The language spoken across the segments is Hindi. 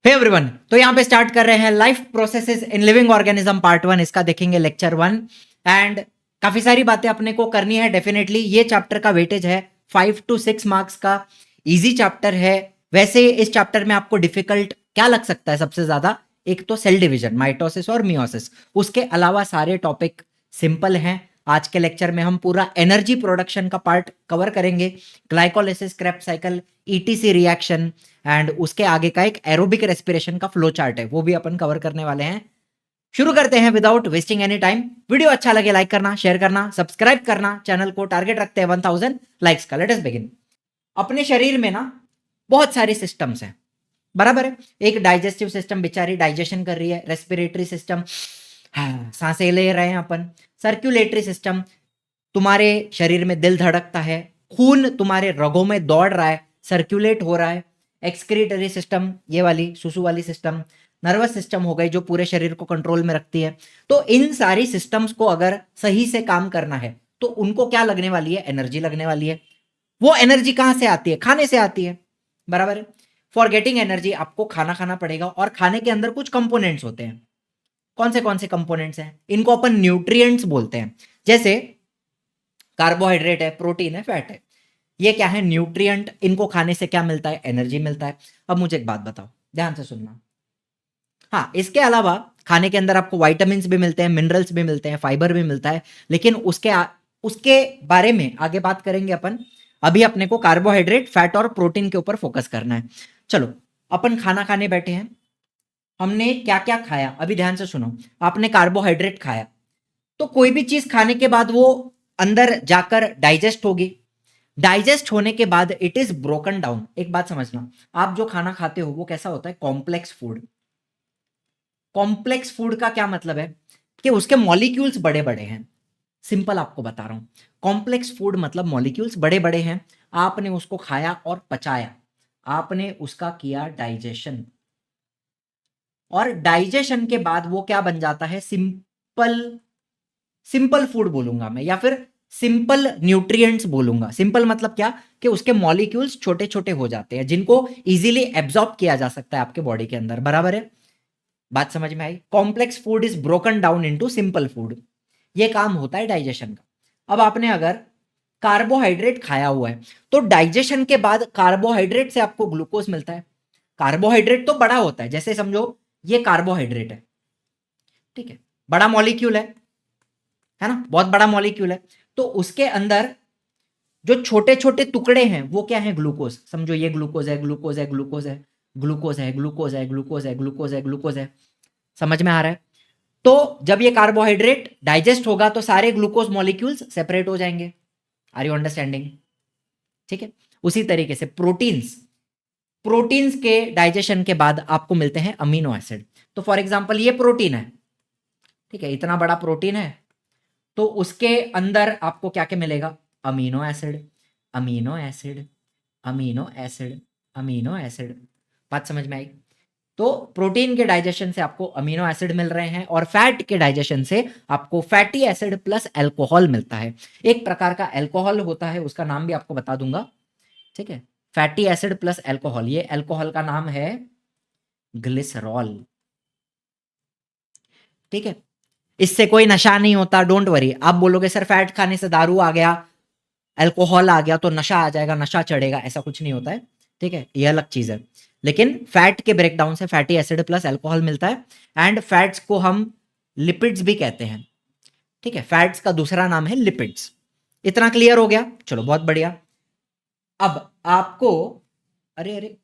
हे एवरीवन, तो यहाँ पे स्टार्ट कर रहे हैं life processes in living organism part 1। इसका देखेंगे लेक्चर 1 एंड काफी सारी बातें अपने को करनी है। डेफिनेटली ये चैप्टर का वेटेज है 5 to 6 मार्क्स का। इजी चैप्टर है। वैसे इस चैप्टर में आपको डिफिकल्ट क्या लग सकता है सबसे ज्यादा? एक तो सेल डिवीजन, माइटोसिस और मियोसिस। उसके अलावा सारे टॉपिक सिंपल हैं। आज के लेक्चर में हम पूरा एनर्जी प्रोडक्शन का पार्ट कवर करेंगे, glycolysis, Krebs cycle, etc reaction and उसके आगे का एक एरोबिक रेस्पिरेशन का फ्लो चार्ट है, वो भी अपन कवर करने वाले हैं। शुरू करते हैं without wasting any time. Video अच्छा लगे लाइक करना, शेयर करना, सब्सक्राइब करना। चैनल को टारगेट रखते हैं 1000 लाइक्स का। Let us begin. अपने शरीर में ना बहुत सारे सिस्टम्स हैं, बराबर है। एक डाइजेस्टिव सिस्टम बेचारी डाइजेशन कर रही है, रेस्पिरेटरी सिस्टम सांसें ले रहे हैं अपन, सर्कुलेटरी सिस्टम तुम्हारे शरीर में दिल धड़कता है, खून तुम्हारे रगों में दौड़ रहा है, सर्कुलेट हो रहा है। एक्सक्रीटरी सिस्टम, ये वाली सुसु वाली सिस्टम, नर्वस सिस्टम हो गई जो पूरे शरीर को कंट्रोल में रखती है। तो इन सारी सिस्टम्स को अगर सही से काम करना है तो उनको क्या लगने वाली है? एनर्जी लगने वाली है। वो एनर्जी कहां से आती है? खाने से आती है, बराबर है। फॉर गेटिंग एनर्जी आपको खाना खाना पड़ेगा और खाने के अंदर कुछ कंपोनेंट्स होते हैं। कौन से कंपोनेंट्स हैं? इनको अपन न्यूट्रिएंट्स बोलते हैं। जैसे कार्बोहाइड्रेट है, प्रोटीन है, फैट है। ये क्या है? न्यूट्रिएंट। इनको खाने से क्या मिलता है? एनर्जी मिलता है। अब मुझे एक बात बताओ, ध्यान से सुनना। हाँ, इसके अलावा खाने के अंदर आपको वाइटामिन्स भी मिलते हैं, मिनरल्स भी मिलते हैं, फाइबर भी मिलता है, लेकिन उसके बारे में आगे बात करेंगे अपन। अभी अपने को कार्बोहाइड्रेट, फैट और प्रोटीन के ऊपर फोकस करना है। चलो, अपन खाना खाने बैठे हैं। हमने क्या क्या खाया? अभी ध्यान से सुनो। आपने कार्बोहाइड्रेट खाया तो कोई भी चीज खाने के बाद वो अंदर जाकर डाइजेस्ट होगी। डाइजेस्ट होने के बाद इट इज ब्रोकन डाउन। एक बात समझना, आप जो खाना खाते हो वो कैसा होता है? Complex food. कॉम्प्लेक्स फूड का क्या मतलब है? कि उसके मॉलिक्यूल्स बड़े बड़े हैं। सिंपल आपको बता रहा हूं। कॉम्प्लेक्स फूड मतलब मॉलिक्यूल्स बड़े बड़े हैं। आपने उसको खाया और पचाया, आपने उसका किया डाइजेशन, और डाइजेशन के बाद वो क्या बन जाता है? सिंपल फूड बोलूंगा मैं, या फिर सिंपल न्यूट्रिएंट्स बोलूंगा। सिंपल मतलब क्या? कि उसके मॉलिक्यूल्स छोटे छोटे हो जाते हैं जिनको इजीली एब्जॉर्ब किया जा सकता है आपके बॉडी के अंदर, बराबर है। बात समझ में आई? Complex food is broken down into simple food. ये काम होता है डाइजेशन का। अब आपने अगर कार्बोहाइड्रेट खाया हुआ है तो डाइजेशन के बाद कार्बोहाइड्रेट से आपको ग्लूकोज मिलता है। कार्बोहाइड्रेट तो बड़ा होता है, जैसे समझो ये कार्बोहाइड्रेट है, ठीक है, बड़ा मॉलिक्यूल है ना, बहुत बड़ा मॉलिक्यूल है। तो उसके अंदर जो छोटे छोटे टुकड़े हैं वो क्या है? ग्लूकोज। समझो ये ग्लूकोज है, ग्लूकोज है, ग्लूकोज है, ग्लूकोज है, ग्लूकोज है, ग्लूकोज है, ग्लूकोज है, ग्लूकोज है। समझ में आ रहा है? तो जब ये कार्बोहाइड्रेट डाइजेस्ट होगा तो सारे ग्लूकोज मॉलिक्यूल्स सेपरेट हो जाएंगे। Are you understanding? ठीक है। उसी तरीके से प्रोटीन्स, प्रोटीन्स के डाइजेशन के बाद आपको मिलते हैं अमीनो एसिड। तो फॉर एग्जांपल ये प्रोटीन है, ठीक है, इतना बड़ा प्रोटीन है, तो उसके अंदर आपको क्या क्या मिलेगा? Amino acid, amino acid, amino acid, amino acid. बात समझ में आई? तो प्रोटीन के डाइजेशन से आपको अमीनो एसिड मिल रहे हैं और फैट के डाइजेशन से आपको फैटी एसिड प्लस अल्कोहल मिलता है। एक प्रकार का अल्कोहल होता है, उसका नाम भी आपको बता दूंगा, ठीक है। फैटी एसिड प्लस अल्कोहल, ये अल्कोहल का नाम है ग्लिसरॉल, ठीक है। इससे कोई नशा नहीं होता, डोंट वरी। आप बोलोगे सर फैट खाने से दारू आ गया, अल्कोहल आ गया तो नशा आ जाएगा, नशा चढ़ेगा, ऐसा कुछ नहीं होता है, ठीक है, ये अलग चीज है। लेकिन फैट के ब्रेकडाउन से फैटी एसिड प्लस अल्कोहल मिलता है। एंड फैट्स को हम लिपिड्स भी कहते हैं, ठीक है। फैट्स का दूसरा नाम है लिपिड्स। इतना क्लियर हो गया? चलो, बहुत बढ़िया। अब आपको, अरे अरे,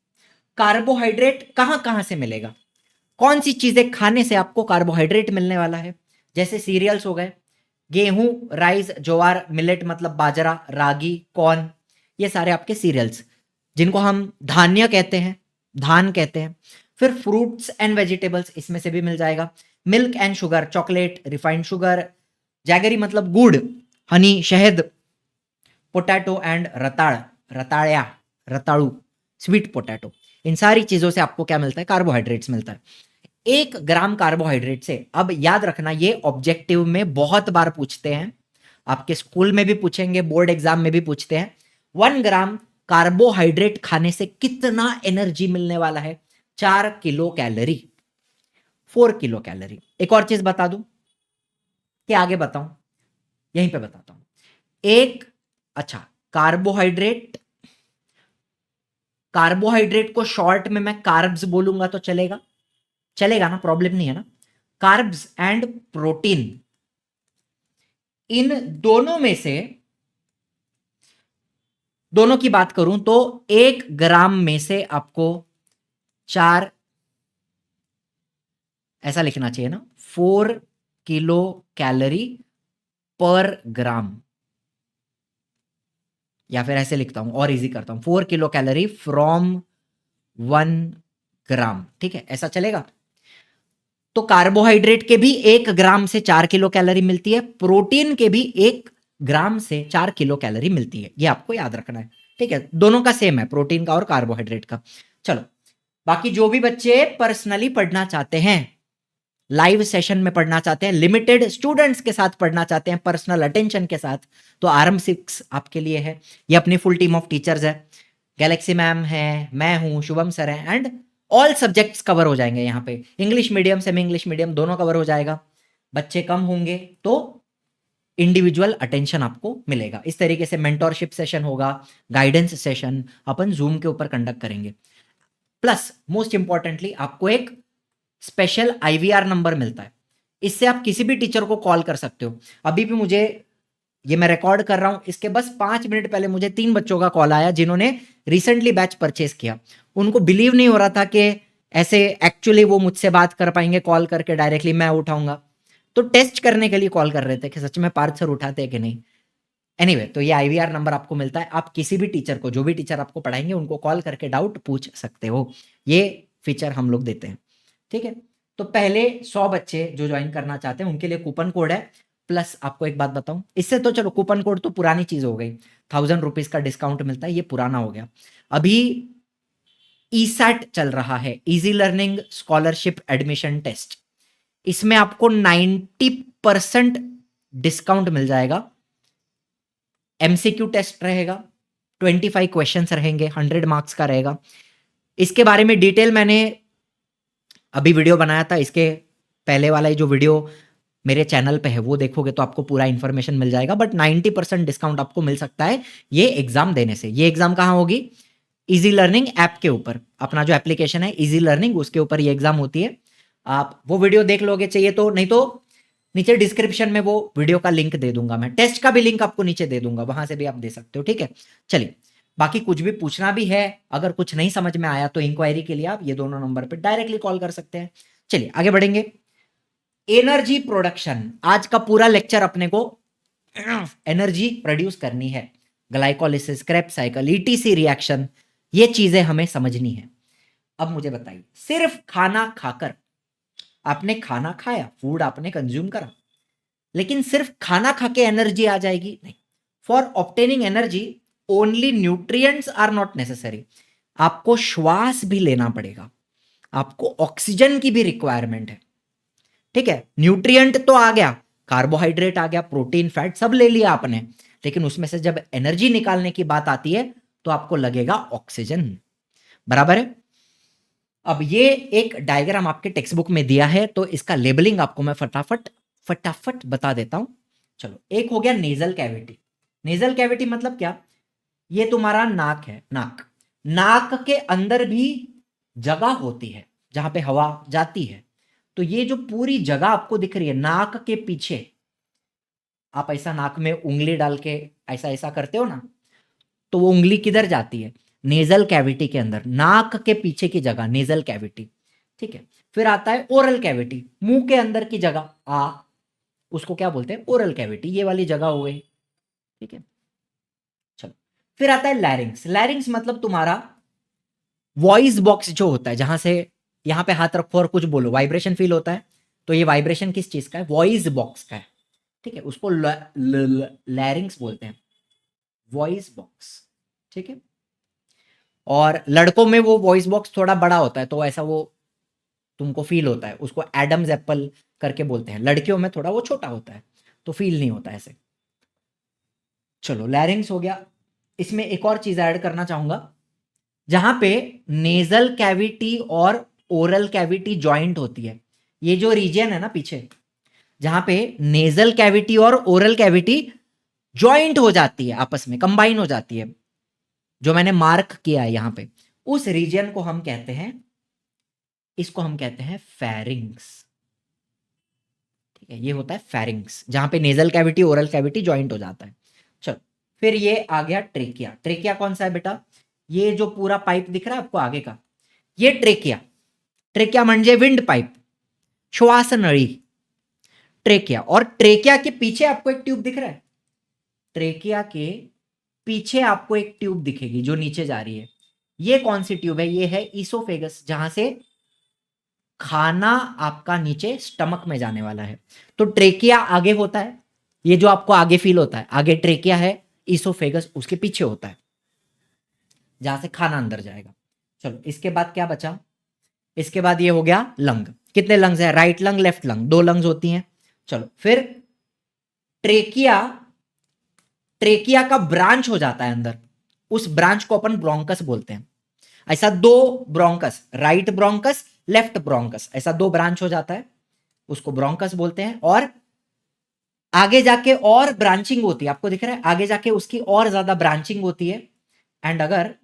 कार्बोहाइड्रेट कहां कहां से मिलेगा? कौन सी चीजें खाने से आपको कार्बोहाइड्रेट मिलने वाला है? जैसे सीरियल्स हो गए, गेहूं, राइस, ज्वार, मिलेट मतलब बाजरा, रागी, कॉर्न, ये सारे आपके सीरियल्स जिनको हम धान्य कहते हैं, धान कहते हैं। फिर फ्रूट्स एंड वेजिटेबल्स, इसमें से भी मिल जाएगा। Milk and sugar, chocolate, refined sugar, jaggery मतलब गुड़, हनी, शहद, पोटैटो एंड रताड़, रताड़या, रताड़ू, स्वीट पोटैटो। इन सारी चीजों से आपको क्या मिलता है? कार्बोहाइड्रेट्स मिलता है। 1 ग्राम कार्बोहाइड्रेट से, अब याद रखना ये ऑब्जेक्टिव में बहुत बार पूछते हैं, आपके स्कूल में भी पूछेंगे, बोर्ड एग्जाम में भी पूछते हैं। 1 ग्राम कार्बोहाइड्रेट खाने से कितना एनर्जी मिलने वाला है? 4 किलो कैलोरी, 4 किलो कैलोरी। एक और चीज बता दूं कि आगे बताऊं, यहीं पे बताता हूं। एक, अच्छा, कार्बोहाइड्रेट, कार्बोहाइड्रेट को शॉर्ट में मैं कार्ब्स बोलूंगा तो चलेगा, चलेगा ना, प्रॉब्लम नहीं है ना। कार्ब्स एंड प्रोटीन, इन दोनों में से दोनों की बात करूं तो 1 ग्राम में से आपको 4, ऐसा लिखना चाहिए ना, 4 किलो कैलोरी पर ग्राम, या फिर ऐसे लिखता हूं और इजी करता हूं, 4 किलो कैलोरी फ्रॉम 1 ग्राम, ठीक है, ऐसा चलेगा। तो कार्बोहाइड्रेट के भी 1 ग्राम से 4 किलो कैलोरी मिलती है, प्रोटीन के भी 1 ग्राम से 4 किलो कैलोरी मिलती है, ये आपको याद रखना है, ठीक है। दोनों का सेम है, प्रोटीन का और कार्बोहाइड्रेट का। चलो, बाकी जो भी बच्चे पर्सनली पढ़ना चाहते हैं, लाइव सेशन में पढ़ना चाहते हैं, लिमिटेड स्टूडेंट्स के साथ पढ़ना चाहते हैं, पर्सनल अटेंशन के साथ, तो RM6 आपके लिए है। ये अपनी फुल टीम ऑफ टीचर्स है, गैलेक्सी मैम है, मैं हूं, शुभम सर है, एंड ऑल सब्जेक्ट्स कवर हो जाएंगे यहाँ पे, English medium semi English medium दोनों कवर हो जाएगा। बच्चे कम होंगे तो इंडिविजुअल अटेंशन आपको मिलेगा। इस तरीके से मेंटोरशिप सेशन होगा, गाइडेंस सेशन अपन जूम के ऊपर कंडक्ट करेंगे। प्लस मोस्ट इंपॉर्टेंटली आपको एक स्पेशल IVR नंबर मिलता है, इससे आप किसी भी टीचर को कॉल कर सकते हो। अभी भी मुझे, ये मैं रिकॉर्ड कर रहा हूं, इसके बस 5 मिनट पहले मुझे 3 बच्चों का कॉल आया जिन्होंने रिसेंटली बैच परचेस किया। उनको बिलीव नहीं हो रहा था कि ऐसे एक्चुअली वो मुझसे बात कर पाएंगे कॉल करके डायरेक्टली, मैं उठाऊंगा, तो टेस्ट करने के लिए कॉल कर रहे थे कि सच में पार्थ सर उठाते हैं कि नहीं। एनीवे, तो ये IVR नंबर आपको मिलता है, आप किसी भी टीचर को, जो भी टीचर आपको पढ़ाएंगे उनको कॉल करके डाउट पूछ सकते हो, ये फीचर हम लोग देते हैं, ठीक है। तो पहले 100 बच्चे जो ज्वाइन करना चाहते हैं उनके लिए कूपन कोड है। प्लस आपको एक बात बताऊं, इससे तो चलो कूपन कोड तो पुरानी चीज हो गई, 1000 रुपीज का डिस्काउंट मिलता है, ये पुराना हो गया। अभी ESAT चल रहा है, easy learning scholarship admission test, इसमें आपको 90% डिस्काउंट मिल जाएगा। MCQ टेस्ट रहेगा, 25 क्वेश्चंस रहेंगे, 100 मार्क्स का रहेगा। इसके बारे में डिटेल मैंने अभी वीडियो बनाया था, इसके पहले वाला जो वीडियो मेरे चैनल पे है वो देखोगे तो आपको पूरा इन्फॉर्मेशन मिल जाएगा। बट 90% डिस्काउंट आपको मिल सकता है ये एग्जाम देने से। ये एग्जाम कहाँ होगी? इजी लर्निंग ऐप के ऊपर, अपना जो एप्लीकेशन है इजी लर्निंग, उसके ऊपर ये एग्जाम होती है। आप वो वीडियो देख लोगे चाहिए तो, नहीं तो नीचे डिस्क्रिप्शन में वो वीडियो का लिंक दे दूंगा, मैं टेस्ट का भी लिंक आपको नीचे दे दूंगा, वहां से भी आप दे सकते हो, ठीक है। चलिए, बाकी कुछ भी पूछना भी है, अगर कुछ नहीं समझ में आया तो इंक्वायरी के लिए आप ये दोनों नंबर पे डायरेक्टली कॉल कर सकते हैं। चलिए आगे बढ़ेंगे। एनर्जी प्रोडक्शन, आज का पूरा लेक्चर अपने को एनर्जी प्रोड्यूस करनी है, glycolysis, Krebs cycle, ETC reaction, ये चीजें हमें समझनी है। अब मुझे बताइए, सिर्फ खाना खाकर, आपने खाना खाया, फूड आपने कंज्यूम करा, लेकिन सिर्फ खाना खा के एनर्जी आ जाएगी? नहीं। For obtaining energy only nutrients are not necessary, आपको श्वास भी लेना पड़ेगा, आपको ऑक्सीजन की भी रिक्वायरमेंट है, ठीक है। न्यूट्रिएंट तो आ गया, कार्बोहाइड्रेट आ गया, प्रोटीन, फैट सब ले लिया आपने, लेकिन उसमें से जब एनर्जी निकालने की बात आती है तो आपको लगेगा ऑक्सीजन, बराबर है। अब ये एक डायग्राम आपके टेक्स्ट बुक में दिया है, तो इसका लेबलिंग आपको मैं फटाफट बता देता हूं। चलो, एक हो गया नेजल कैविटी। नेजल कैविटी मतलब क्या? ये तुम्हारा नाक है, नाक, नाक के अंदर भी जगह होती है जहां पे हवा जाती है। तो ये जो पूरी जगह आपको दिख रही है नाक के पीछे, आप ऐसा नाक में उंगली डाल के ऐसा ऐसा करते हो ना, तो वो उंगली किधर जाती है? नेजल कैविटी के अंदर, नाक के पीछे की जगह नेजल कैविटी, ठीक है। फिर आता है ओरल कैविटी, मुंह के अंदर की जगह, उसको क्या बोलते हैं? ओरल कैविटी, ये वाली जगह हो गई, ठीक है। चलो, फिर आता है लैरिंग्स। लैरिंग्स मतलब तुम्हारा वॉइस बॉक्स जो होता है, जहां से यहां पे हाथ रखो और कुछ बोलो, वाइब्रेशन फील होता है, तो ये वाइब्रेशन किस चीज का है? वॉइस बॉक्स का है, ठीक है। उसको लैरिंग्स बोलते हैं, वॉइस बॉक्स, ठीक है। और लड़कों में वो वॉइस बॉक्स थोड़ा बड़ा होता है, तो ऐसा वो तुमको फील होता है, उसको एडम्स एप्पल करके बोलते हैं। लड़कियों में थोड़ा वो छोटा होता है, तो फील नहीं होता ऐसे। चलो, लैरिंग्स हो गया। इसमें एक और चीज ऐड करना चाहूंगा, जहां पे नेजल कैविटी और ओरल कैविटी ज्वाइंट होती है। ये जो रीजन है ना पीछे, जहां पे नेजल कैविटी और ओरल कैविटी ज्वाइंट हो जाती है, आपस में कंबाइन हो जाती है, जो मैंने मार्क किया है यहां पे, उस रीजन को हम कहते हैं, इसको हम कहते हैं फेरिंग्स। ठीक है, ये होता है फेरिंग्स, जहां पे nasal cavity oral cavity joint हो जाता है। चलो, फिर ये आ गया ट्रेकिया। ट्रेकिया कौन सा है बेटा? ये जो पूरा पाइप दिख रहा है आपको आगे का, ये ट्रेकिया। ट्रेकिया म्हणजे विंड पाइप, श्वास नळी, ट्रेकिया। और ट्रेकिया के पीछे आपको एक ट्यूब दिख रहा है, ट्रेकिया के पीछे आपको एक ट्यूब दिखेगी जो नीचे जा रही है। ये कौन सी ट्यूब है? ये है ईसोफेगस, जहां से खाना आपका नीचे स्टमक में जाने वाला है। तो ट्रेकिया आगे होता है, ये जो आपको आगे फील होता है, आगे ट्रेकिया है, ईसोफेगस उसके पीछे होता है, जहां से खाना अंदर जाएगा। चलो, इसके बाद क्या बचा? इसके बाद ये हो गया लंग। कितने लंग्स है? Right lung, left lung, 2 lungs होती हैं। चलो, फिर ट्रेकिया, ट्रेकिया का ब्रांच हो जाता है अंदर, उस ब्रांच को अपन ब्रोंकस बोलते हैं। ऐसा 2 bronchus, right bronchus, left bronchus, ऐसा 2 ब्रांच हो जाता है, उसको ब्रोंकस बोलते हैं। और आगे जाके और ब्रांचिंग होती है, आपको दिख रहा है आगे जाके उसकी और ज्यादा ब्रांचिंग होती है। एंड अगर,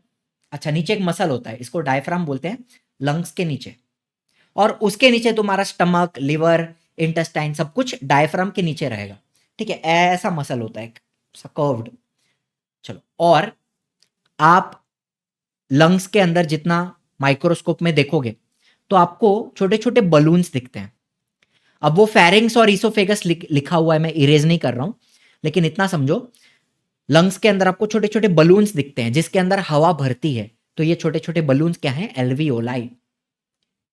अच्छा, नीचे एक मसल होता है, इसको डायफ्राम बोलते हैं, लंग्स के नीचे, और उसके नीचे तुम्हारा स्टमक, लिवर, इंटेस्टाइन, सब कुछ डायफ्राम के नीचे रहेगा। ठीक है, ऐसा मसल होता है, कर्व्ड। चलो, और आप लंग्स के अंदर जितना माइक्रोस्कोप में देखोगे तो आपको छोटे छोटे बलून्स दिखते हैं। अब वो फेरिंग्स और ईसोफेगस लिखा हुआ है, मैं इरेज नहीं कर रहा हूं, लेकिन इतना समझो, लंग्स के अंदर आपको छोटे छोटे बलून्स दिखते हैं जिसके अंदर हवा भरती है। तो ये छोटे छोटे बलून्स क्या हैं? एल्वियोलाई।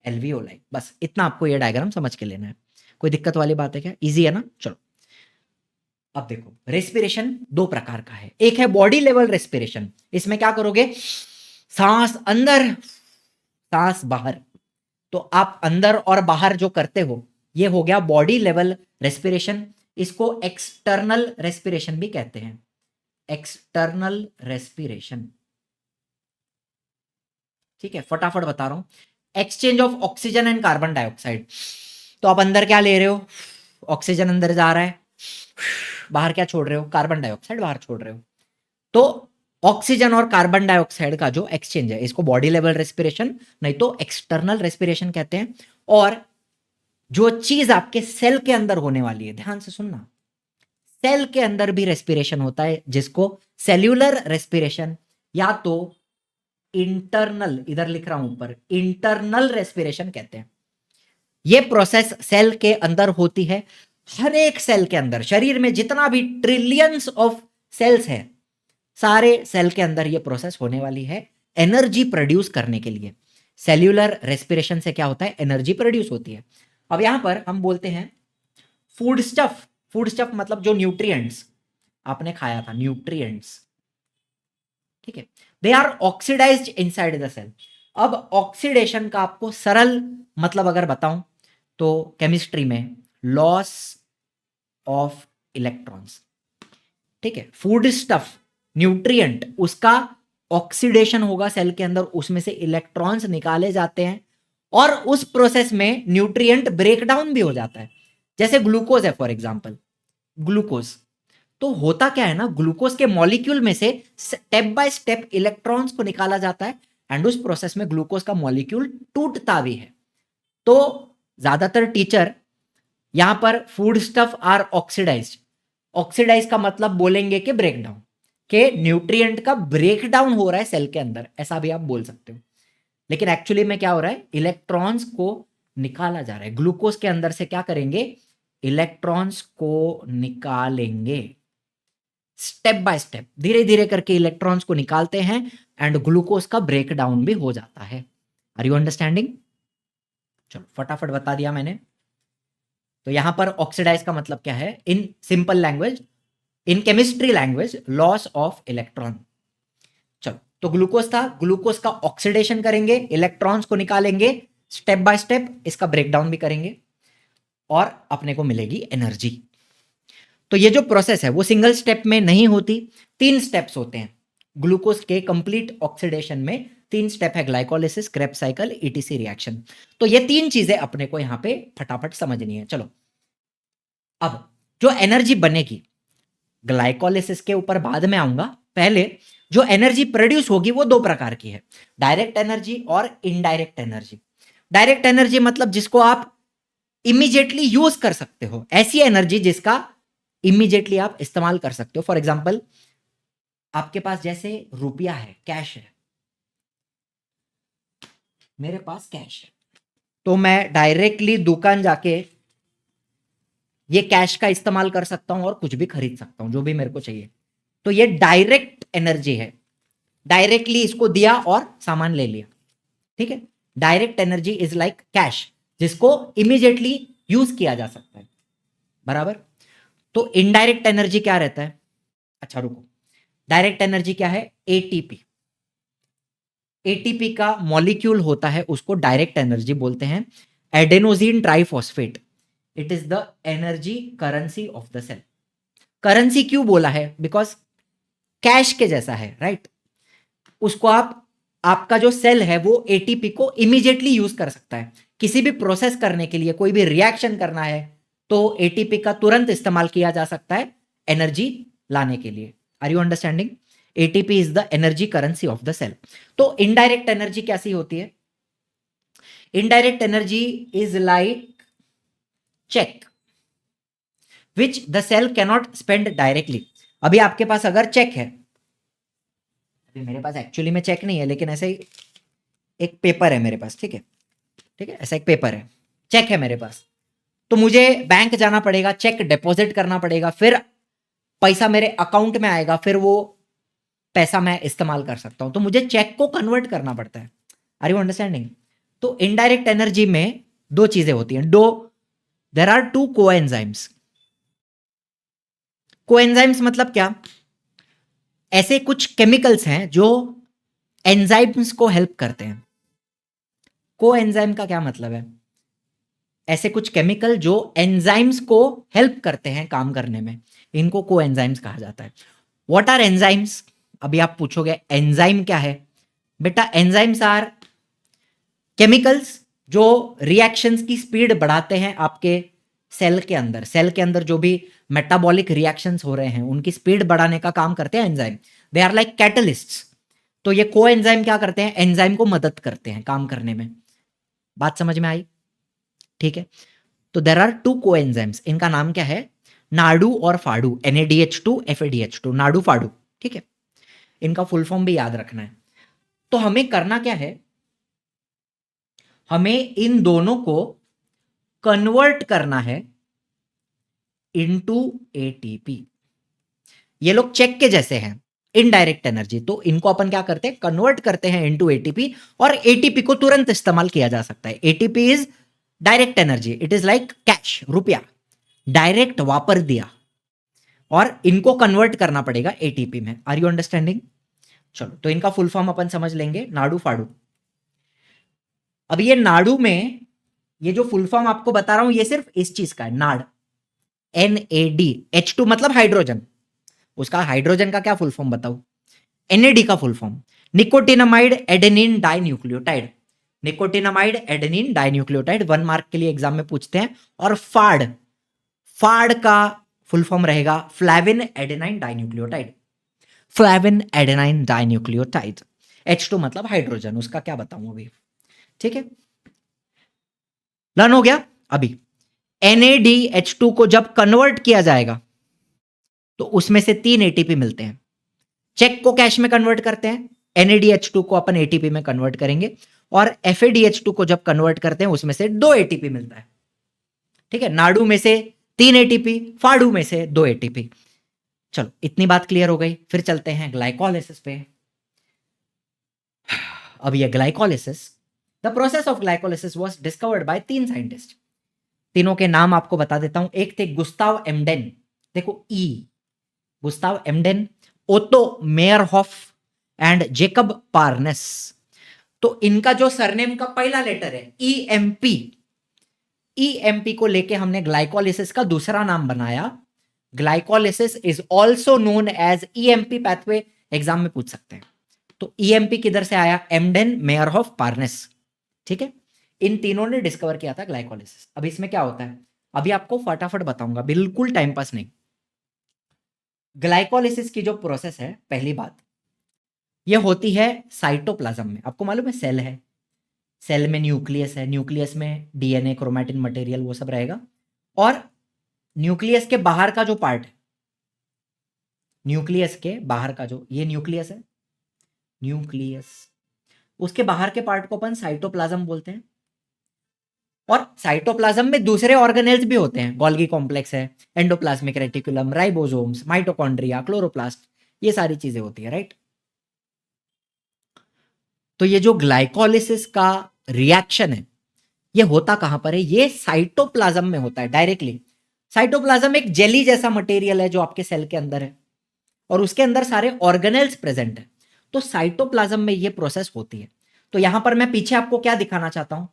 एल्वियोलाई, बस इतना आपको ये डायग्राम समझ के लेना है। कोई दिक्कत वाली बात है क्या? इजी है ना? चलो, अब देखो, रेस्पिरेशन 2 प्रकार का है। एक है बॉडी लेवल रेस्पिरेशन, इसमें क्या करोगे? सांस अंदर, सांस बाहर। तो आप अंदर और बाहर जो करते हो, ये हो गया बॉडी लेवल रेस्पिरेशन। इसको एक्सटर्नल रेस्पिरेशन भी कहते हैं, एक्सटर्नल रेस्पिरेशन। ठीक है, फटाफट बता रहा हूं। Exchange of oxygen and carbon dioxide. तो आप अंदर क्या ले रहे हो? ऑक्सीजन अंदर जा रहा है, बाहर क्या छोड़ रहे हो? कार्बन डाइऑक्साइड बाहर छोड़ रहे हो। तो ऑक्सीजन और कार्बन डाइऑक्साइड का जो एक्सचेंज है, इसको बॉडी लेवल रेस्पिरेशन, नहीं तो एक्सटर्नल रेस्पिरेशन कहते हैं। और जो चीज आपके सेल के अंदर होने वाली है, ध्यान से सुनना, सेल के अंदर भी रेस्पिरेशन होता है, जिसको सेल्यूलर रेस्पिरेशन या तो इंटरनल, इधर लिख रहा हूं ऊपर, इंटरनल रेस्पिरेशन कहते हैं। ये प्रोसेस सेल के अंदर होती है, हर एक सेल के अंदर, शरीर में जितना भी ट्रिलियंस ऑफ सेल्स है, सारे सेल के अंदर ये प्रोसेस होने वाली है, एनर्जी प्रोड्यूस करने के लिए। सेल्यूलर रेस्पिरेशन से क्या होता है? एनर्जी प्रोड्यूस होती है। अब यहां पर हम बोलते हैं फूड स्टफ। फूड स्टफ मतलब जो न्यूट्रिएंट्स आपने खाया था, न्यूट्रिएंट्स। ठीक है, they are oxidised inside the cell. अब ऑक्सीडेशन का आपको सरल मतलब अगर बताऊं तो केमिस्ट्री में लॉस ऑफ इलेक्ट्रॉन्स। ठीक है, फूड स्टफ, न्यूट्रिएंट, उसका ऑक्सीडेशन होगा सेल के अंदर, उसमें से इलेक्ट्रॉन्स निकाले जाते हैं, और उस प्रोसेस में न्यूट्रिएंट ब्रेकडाउन भी हो जाता है। जैसे ग्लूकोज है फॉर एग्जांपल, ग्लूकोज, तो होता क्या है ना, ग्लूकोज के मॉलिक्यूल में से स्टेप बाय स्टेप इलेक्ट्रॉन्स को निकाला जाता है, एंड उस प्रोसेस में ग्लूकोज का मॉलिक्यूल टूटता भी है। तो ज्यादातर टीचर यहां पर food stuff are oxidised, oxidise का मतलब बोलेंगे कि ब्रेकडाउन, के न्यूट्रिएंट का ब्रेकडाउन हो रहा है सेल के अंदर, ऐसा भी आप बोल सकते हो। लेकिन एक्चुअली में क्या हो रहा है? इलेक्ट्रॉन्स को निकाला जा रहा है। ग्लूकोज के अंदर से क्या करेंगे? इलेक्ट्रॉन्स को निकालेंगे, स्टेप बाय स्टेप, धीरे धीरे करके इलेक्ट्रॉन्स को निकालते हैं, एंड ग्लूकोज का ब्रेकडाउन भी हो जाता है। Are you understanding? चलो, फटाफट बता दिया मैंने। तो यहां पर ऑक्सीडाइज का मतलब क्या है? In simple language, in chemistry language, loss of electron. चलो, तो ग्लूकोज था, ग्लूकोज का ऑक्सीडेशन करेंगे, इलेक्ट्रॉन्स को निकालेंगे, स्टेप बाय स्टेप इसका ब्रेकडाउन भी करेंगे, और अपने को मिलेगी एनर्जी। तो ये जो प्रोसेस है वो सिंगल स्टेप में नहीं होती, 3 स्टेप्स होते हैं। ग्लूकोज के कंप्लीट ऑक्सीडेशन में 3 स्टेप है, glycolysis, Krebs cycle, etc reaction. तो ये 3 चीजें अपने को यहां पे फटाफट समझनी है। चलो, अब जो एनर्जी बनेगी, ग्लाइकोलिसिस के ऊपर बाद में आऊंगा, पहले जो एनर्जी प्रोड्यूस होगी वो 2 प्रकार की है, डायरेक्ट एनर्जी और इनडायरेक्ट एनर्जी। डायरेक्ट एनर्जी मतलब जिसको आप इमीडिएटली यूज कर सकते हो, ऐसी एनर्जी जिसका इमीडिएटली आप इस्तेमाल कर सकते हो। फॉर एग्जाम्पल, आपके पास जैसे रुपया है, कैश है, मेरे पास कैश है, तो मैं डायरेक्टली दुकान जाके ये कैश का इस्तेमाल कर सकता हूं और कुछ भी खरीद सकता हूं जो भी मेरे को चाहिए। तो ये डायरेक्ट एनर्जी है, डायरेक्टली इसको दिया और सामान ले लिया। ठीक है, direct energy is like cash, जिसको इमीडिएटली यूज किया जा सकता है, बराबर। तो इनडायरेक्ट एनर्जी क्या रहता है? अच्छा रुको, डायरेक्ट एनर्जी क्या है? एटीपी। एटीपी का मॉलिक्यूल होता है, उसको डायरेक्ट एनर्जी बोलते हैं, adenosine triphosphate. It is the energy currency of the cell. Currency क्यों बोला है? बिकॉज कैश के जैसा है, राइट। उसको आपका जो सेल है वो एटीपी को इमीडिएटली यूज कर सकता है। किसी भी प्रोसेस करने के लिए, कोई भी रिएक्शन करना है, तो एटीपी का तुरंत इस्तेमाल किया जा सकता है एनर्जी लाने के लिए। Are you understanding? ATP is the energy currency of the cell. तो इनडायरेक्ट एनर्जी कैसी होती है? Indirect energy is like cheque which the cell cannot spend directly. अभी आपके पास अगर चेक है, अभी मेरे पास एक्चुअली में चेक नहीं है, लेकिन ऐसे ही एक पेपर है मेरे पास, ठीक है, ठीक है, ऐसा एक पेपर है, चेक है मेरे पास, तो मुझे बैंक जाना पड़ेगा, चेक डिपॉजिट करना पड़ेगा, फिर पैसा मेरे अकाउंट में आएगा, फिर वो पैसा मैं इस्तेमाल कर सकता हूं। तो मुझे चेक को कन्वर्ट करना पड़ता है। Are you understanding? तो इनडायरेक्ट एनर्जी में 2 चीजें होती हैं। There are 2 coenzymes. कोएंजाइम्स मतलब क्या? ऐसे कुछ केमिकल्स हैं जो एंजाइम्स को हेल्प करते हैं। कोएंजाइम का क्या मतलब है? ऐसे कुछ केमिकल जो एंजाइम्स को हेल्प करते हैं काम करने में, इनको कोएंजाइम्स कहा जाता है। What are enzymes? अभी आप पूछोगे एंजाइम क्या है? बेटा, एंजाइम्स आर केमिकल्स जो रिएक्शंस की स्पीड बढ़ाते हैं आपके सेल के अंदर। सेल के अंदर जो भी मेटाबॉलिक रिएक्शंस हो रहे हैं उनकी स्पीड बढ़ाने का काम करते हैं enzyme. They are like catalysts. तो ये कोएंजाइम क्या करते हैं? एंजाइम को मदद करते हैं काम करने में। बात समझ में आई? ठीक है, तो देर आर 2 कोएंजाइम्स। इनका नाम क्या है? नाडू और फाडू, NADH2 FADH2, नाडू फाडू। ठीक है, इनका फुल फॉर्म भी याद रखना है। तो हमें करना क्या है? हमें इन दोनों को कन्वर्ट करना है इनटू एटीपी। ये लोग चेक के जैसे हैं, इनडायरेक्ट एनर्जी, तो इनको अपन क्या करते हैं? कन्वर्ट करते हैं इनटू एटीपी, और एटीपी को तुरंत इस्तेमाल किया जा सकता है। ATP is direct energy, it is like cash, रुपया, डायरेक्ट वापर दिया, और इनको कन्वर्ट करना पड़ेगा एटीपी में। Are you understanding? चलो, तो इनका फुल फॉर्म अपन समझ लेंगे, नाडू फाडू। अब ये नाडू में, ये जो फुल फॉर्म आपको बता रहा हूं ये सिर्फ इस चीज का है, नाड, NAD, H2 मतलब हाइड्रोजन। उसका हाइड्रोजन का क्या फुल फॉर्म बताऊं? NAD का full form nicotinamide adenine dinucleotide. Nicotinamide adenine dinucleotide 1 mark के लिए एग्जाम में पूछते हैं। और फाड, फाड का फुल फॉर्म रहेगा फ्लैविन adenine dinucleotide. फ्लैविन adenine dinucleotide. H2 मतलब हाइड्रोजन, उसका क्या बताऊं अभी। ठीक है, लर्न हो गया। अभी NADH2 को जब कन्वर्ट किया जाएगा तो उसमें से 3 एटीपी मिलते हैं। चेक को कैश में कन्वर्ट करते हैं, NADH2 को अपन एटीपी में कन्वर्ट करेंगे, और FADH2 को जब कन्वर्ट करते हैं उसमें से 2 एटीपी मिलता है। ठीक है, नाडू में से 3 एटीपी, फाडू में से 2 एटीपी। चलो, इतनी बात क्लियर हो गई। फिर चलते हैं ग्लाइकोलिसिस पे। अब ये glycolysis, the process of glycolysis was discovered by 3 scientist. तीनों के नाम आपको बता देता हूं। एक थे गुस्ताव एम्डेन, देखो गुस्ताव एम्डेन, ओतो मेयरहॉफ एंड जेकब पार्नेस। तो इनका जो सरनेम का पहला लेटर है EMP, EMP को लेके हमने ग्लाइकोलिसिस का दूसरा नाम बनाया। Glycolysis is also known as EMP pathway, exam में पूछ सकते हैं। तो ईएमपी किधर से आया? एमडेन, मेयर ऑफ पार्नेस, ठीक है। इन तीनों ने डिस्कवर किया था ग्लाइकोलिसिस। अब इसमें क्या होता है, अभी आपको फटाफट बताऊंगा, बिल्कुल टाइम पास नहीं। ग्लाइकोलिसिस की जो प्रोसेस है, पहली बात ये होती है साइटोप्लाज्म में। आपको मालूम है सेल है, सेल में न्यूक्लियस है, न्यूक्लियस में डीएनए, क्रोमैटिन मटेरियल वो सब रहेगा, और न्यूक्लियस के बाहर का जो पार्ट है, न्यूक्लियस के बाहर का जो ये न्यूक्लियस है, न्यूक्लियस, उसके बाहर के पार्ट को अपन साइटोप्लाज्म बोलते हैं। और साइटोप्लाज्म में दूसरे ऑर्गेनेल्स भी होते हैं, गोल्गी कॉम्प्लेक्स है, endoplasmic reticulum, ribosomes, mitochondria, chloroplast, ये सारी चीजें होती है, राइट। तो ये जो ग्लाइकोलिसिस का रिएक्शन है, ये होता कहां पर है? ये साइटोप्लाज्म में होता है डायरेक्टली। साइटोप्लाज्म एक जेली जैसा मटेरियल है जो आपके सेल के अंदर है, और उसके अंदर सारे ऑर्गेनेल्स प्रेजेंट है। तो साइटोप्लाज्म में ये प्रोसेस होती है। तो यहां पर मैं पीछे आपको क्या दिखाना चाहता हूं?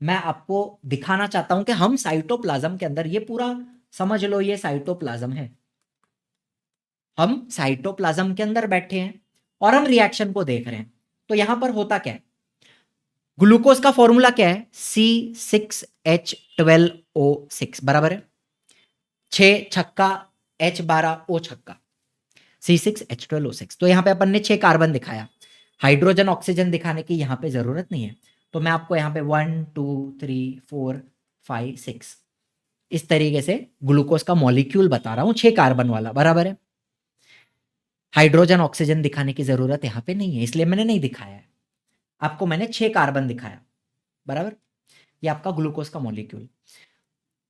मैं आपको दिखाना चाहता हूं कि हम साइटोप्लाज्म के अंदर, ये पूरा समझ लो ये साइटोप्लाज्म है, हम साइटोप्लाज्म के अंदर बैठे हैं और हम रिएक्शन को देख रहे हैं। तो यहां पर होता क्या है, ग्लूकोज का फॉर्मूला क्या है? C6H12O6 बराबर है 6 छक्का H12O छक्का, C6H12O6। तो यहां पे अपन ने 6 कार्बन दिखाया, हाइड्रोजन ऑक्सीजन दिखाने की यहां पे जरूरत नहीं है। तो मैं आपको यहां पे 1 2 3 4 5 6 इस तरीके से ग्लूकोज का मॉलिक्यूल बता रहा हूं, 6 कार्बन वाला, बराबर है। हाइड्रोजन ऑक्सीजन दिखाने की जरूरत यहां पे नहीं है, इसलिए मैंने नहीं दिखाया है। आपको मैंने 6 कार्बन दिखाया, बराबर। ये आपका ग्लूकोज का मॉलिक्यूल।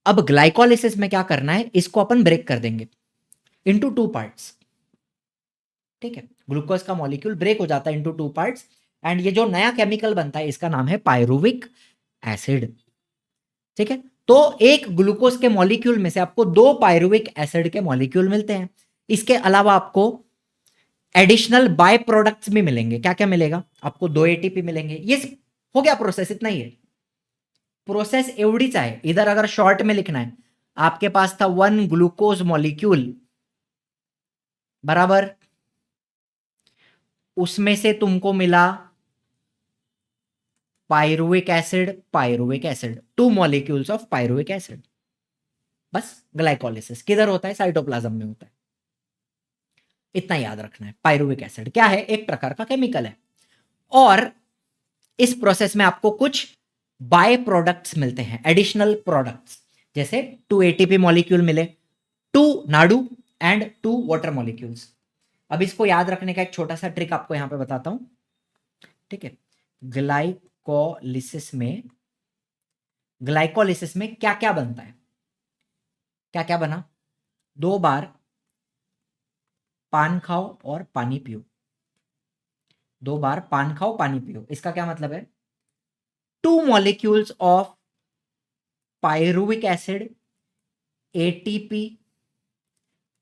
अब ग्लाइकोलिसिस में क्या करना है, इसको अपन ब्रेक कर देंगे इनटू 2 पार्ट्स, ठीक है। ग्लूकोज का मॉलिक्यूल ब्रेक हो जाता है इनटू 2 पार्ट्स, एंड ये जो नया केमिकल बनता है इसका नाम है पायरुविक एसिड, ठीक है। तो एक ग्लूकोज के मॉलिक्यूल में से आपको 2 पायरुविक एसिड के मॉलिक्यूल मिलते हैं। इसके अलावा आपको एडिशनल बाय प्रोडक्ट्स भी मिलेंगे। क्या क्या मिलेगा आपको? 2 एटीपी मिलेंगे। ये हो गया प्रोसेस, इतना ही है प्रोसेस, एवढीच आहे। इधर अगर शॉर्ट में लिखना है, आपके पास था 1 ग्लूकोज मॉलिक्यूल, बराबर, उसमें से तुमको मिला pyruvic acid, pyruvic acid, 2 molecules of pyruvic acid. बस ग्लाइकोलिसिस किधर होता है? साइटोप्लाज्म में होता है। इतना याद रखना है। पायरुविक एसिड क्या है? एक प्रकार का केमिकल है, और इस प्रोसेस में आपको कुछ बाय प्रोडक्ट्स मिलते हैं, एडिशनल प्रोडक्ट्स, जैसे 2 एटीपी मॉलिक्यूल मिले, 2 नाडू एंड 2 वाटर मॉलिक्यूल्स। अब इसको याद रखने का एक छोटा सा ट्रिक आपको यहां पे बताता हूं, ठीक है। ग्लाइकोलिसिस में क्या क्या बनता है? क्या क्या बना? 2 बार पान खाओ और पानी पियो, 2 बार पान खाओ पानी पियो। इसका क्या मतलब है? 2 molecules of pyruvic acid, ATP,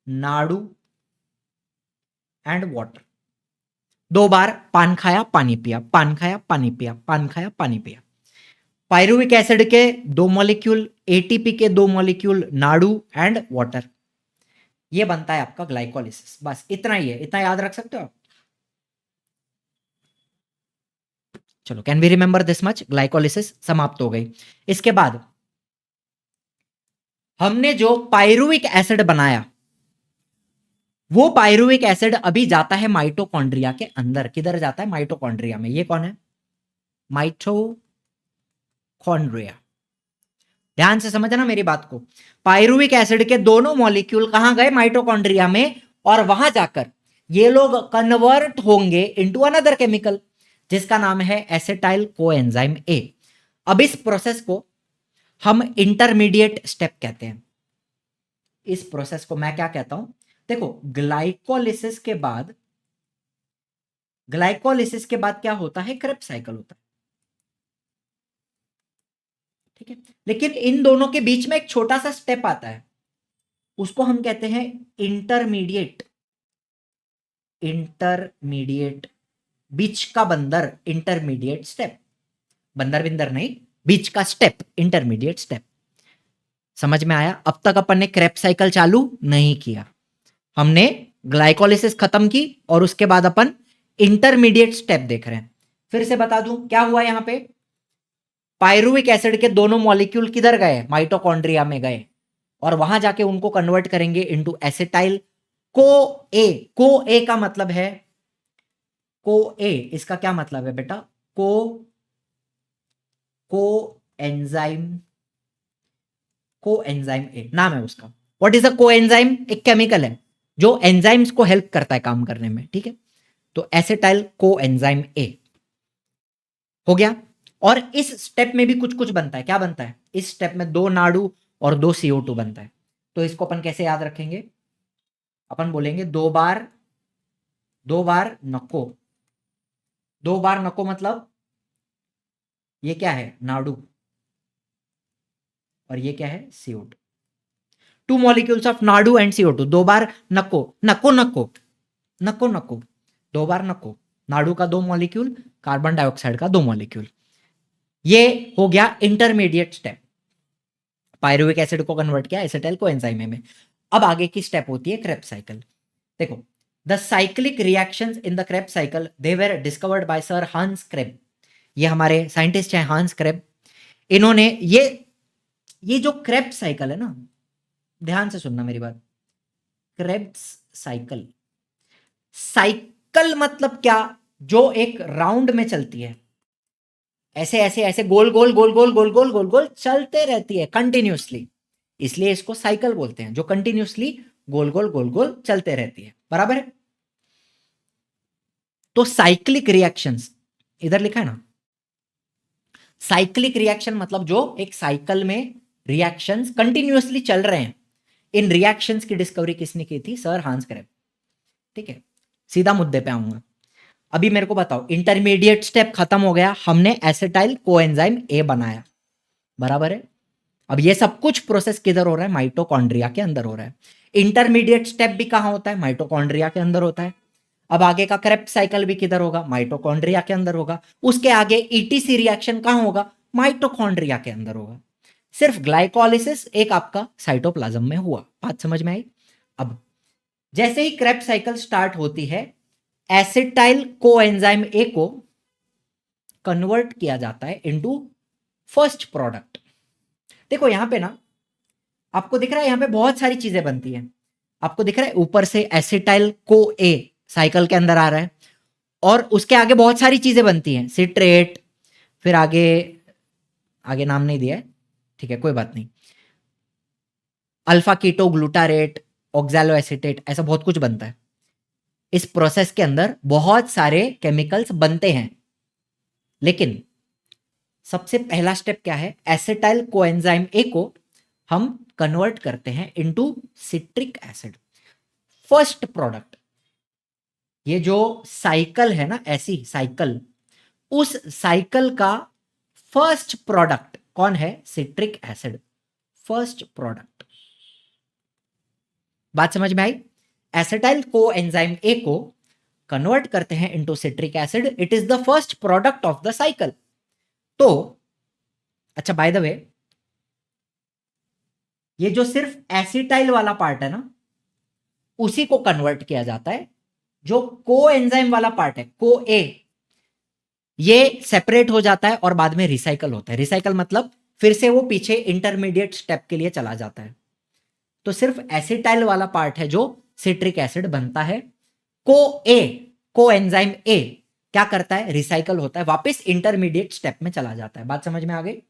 Nadu and water. 2 बार पान खाया पानी पिया, पान खाया पानी पिया, पान खाया पानी पिया। पायरुविक एसिड के 2 मॉलिक्यूल, एटीपी के 2 मॉलिक्यूल, नाडू एंड वाटर, ये बनता है आपका ग्लाइकोलिसिस। बस इतना ही है, इतना याद रख सकते हो आप। चलो, can we remember this much? Glycolysis समाप्त हो गई। इसके बाद हमने जो पायरुविक एसिड बनाया, वो पायरुविक एसिड अभी जाता है माइटोकॉन्ड्रिया के अंदर। किधर जाता है? माइटोकॉन्ड्रिया में। ये कौन है? माइटोकॉन्ड्रिया। ध्यान से समझना मेरी बात को। पायरुविक एसिड के दोनों मॉलिक्यूल कहां गए? माइटोकॉन्ड्रिया में, और वहां जाकर ये लोग कन्वर्ट होंगे इनटू अनदर केमिकल जिसका नाम है एसिटाइल कोएंजाइम ए। अब इस प्रोसेस को हम इंटरमीडिएट स्टेप कहते हैं। इस प्रोसेस को मैं क्या कहता हूं? देखो, ग्लाइकोलिसिस के बाद क्या होता है? क्रेब्स साइकिल होता है, ठीक है। लेकिन इन दोनों के बीच में एक छोटा सा स्टेप आता है, उसको हम कहते हैं इंटरमीडिएट। बीच का बंदर, इंटरमीडिएट स्टेप। बंदर बिंदर नहीं, बीच का स्टेप, इंटरमीडिएट स्टेप। समझ में आया? अब तक अपन ने क्रेब्स साइकिल चालू नहीं किया, हमने ग्लाइकोलिसिस खत्म की और उसके बाद अपन इंटरमीडिएट स्टेप देख रहे हैं। फिर से बता दूं क्या हुआ यहां पे, पायरुविक एसिड के दोनों मॉलिक्यूल किधर गए, माइटोकॉन्ड्रिया में गए, और वहां जाके उनको कन्वर्ट करेंगे इनटू एसिटाइल को ए। को ए का मतलब है, को ए इसका क्या मतलब है बेटा, को को एंजाइम, को एंजाइम ए नाम है उसका। व्हाट इज अ को एंजाइम, एक केमिकल है जो एंजाइम्स को हेल्प करता है काम करने में, ठीक है। तो एसिटाइल को एंजाइम ए हो गया। और इस स्टेप में भी कुछ कुछ बनता है, क्या बनता है, इस स्टेप में 2 नाडु और 2 CO2 बनता है। तो इसको अपन कैसे याद रखेंगे, अपन बोलेंगे 2 बार, 2 बार नको, 2 बार नको मतलब ये क्या है, नाडु, और ये क्या है, CO2। 2 molecules of Nadu and CO2, 2 बार नको, नको नको, नको नको, 2 बार नको, नाडु का 2 मॉलिक्यूल, कार्बन डाइऑक्साइड का 2 मॉलिक्यूल। ये हो गया इंटरमीडिएट स्टेप, पायरुविक एसिड को कन्वर्ट किया एसिटाइल को एंजाइम में। अब आगे की स्टेप होती है क्रेब्स साइकिल। देखो, the cyclic reactions in the Krebs cycle they were discovered by sir Hans Krebs. ये हमारे साइंटिस्ट हैं हांस क्रेब। इन्होंने ये जो क्रेब्स साइकिल है ना, ध्यान से सुनना मेरी बात, क्रेब्स साइकिल, साइकिल मतलब क्या, जो एक राउंड में चलती है, ऐसे ऐसे ऐसे गोल गोल गोल गोल गोल गोल गोल गोल चलते रहती है कंटिन्यूसली, इसलिए इसको साइकिल बोलते हैं, जो कंटिन्यूसली गोल गोल गोल गोल चलते रहती है, बराबर है। तो साइक्लिक रिएक्शंस इधर लिखा है ना, साइक्लिक रिएक्शन मतलब जो एक साइकिल में रिएक्शंस कंटिन्यूसली चल रहे हैं। इन रिएक्शंस की डिस्कवरी किसने की थी, सर हांस क्रेब, ठीक है। सीधा मुद्दे पे आऊंगा। अभी मेरे को बताओ, इंटरमीडिएट स्टेप खत्म हो गया, हमने एसिटाइल कोएंजाइम ए बनाया, बराबर है। अब ये सब कुछ प्रोसेस किधर हो रहा है, माइटोकॉन्ड्रिया के अंदर हो रहा है। इंटरमीडिएट स्टेप भी कहां होता है, माइटोकॉन्ड्रिया के अंदर होता है। अब आगे का क्रेब्स साइकिल भी किधर होगा, माइटोकॉन्ड्रिया के अंदर होगा। उसके आगे ईटीसी रिएक्शन कहां होगा, माइटोकॉन्ड्रिया के अंदर होगा। सिर्फ ग्लाइकोलिसिस एक आपका साइटोप्लाज्म में हुआ, बात समझ में आई। अब जैसे ही क्रेब्स साइकिल स्टार्ट होती है, एसिटाइल कोएंजाइम ए को कन्वर्ट किया जाता है इनटू फर्स्ट प्रोडक्ट। देखो यहां पे ना आपको दिख रहा है, यहां पे बहुत सारी चीजें बनती हैं। आपको दिख रहा है ऊपर से एसिटाइल को ए साइकिल के अंदर आ रहा है, और उसके आगे बहुत सारी चीजें बनती हैं, सिट्रेट, फिर आगे आगे नाम नहीं दिया है, ठीक है कोई बात नहीं, alpha ketoglutarate, oxaloacetate, ऐसा बहुत कुछ बनता है। इस प्रोसेस के अंदर बहुत सारे केमिकल्स बनते हैं, लेकिन सबसे पहला स्टेप क्या है, एसिटाइल कोएंजाइम ए को हम कन्वर्ट करते हैं into citric acid, first product. ये जो साइकिल है ना, ऐसी साइकिल, उस साइकिल का फर्स्ट प्रोडक्ट कौन है, सिट्रिक एसिड, फर्स्ट प्रोडक्ट। बात समझ में आई। एसिटाइल कोएंजाइम ए को कन्वर्ट करते हैं into citric acid, it is the first product of the cycle. तो अच्छा, बाय द वे, ये जो सिर्फ एसिटाइल वाला पार्ट है ना, उसी को कन्वर्ट किया जाता है। जो कोएंजाइम वाला पार्ट है, को ए, ये सेपरेट हो जाता है और बाद में रिसाइकल होता है। रिसाइकल मतलब फिर से वो पीछे इंटरमीडिएट स्टेप के लिए चला जाता है। तो सिर्फ एसिटाइल वाला पार्ट है जो सिट्रिक एसिड बनता है। को ए, को एंजाइम ए क्या करता है, रिसाइकल होता है, वापस इंटरमीडिएट स्टेप में चला जाता है। बात समझ में आ गई।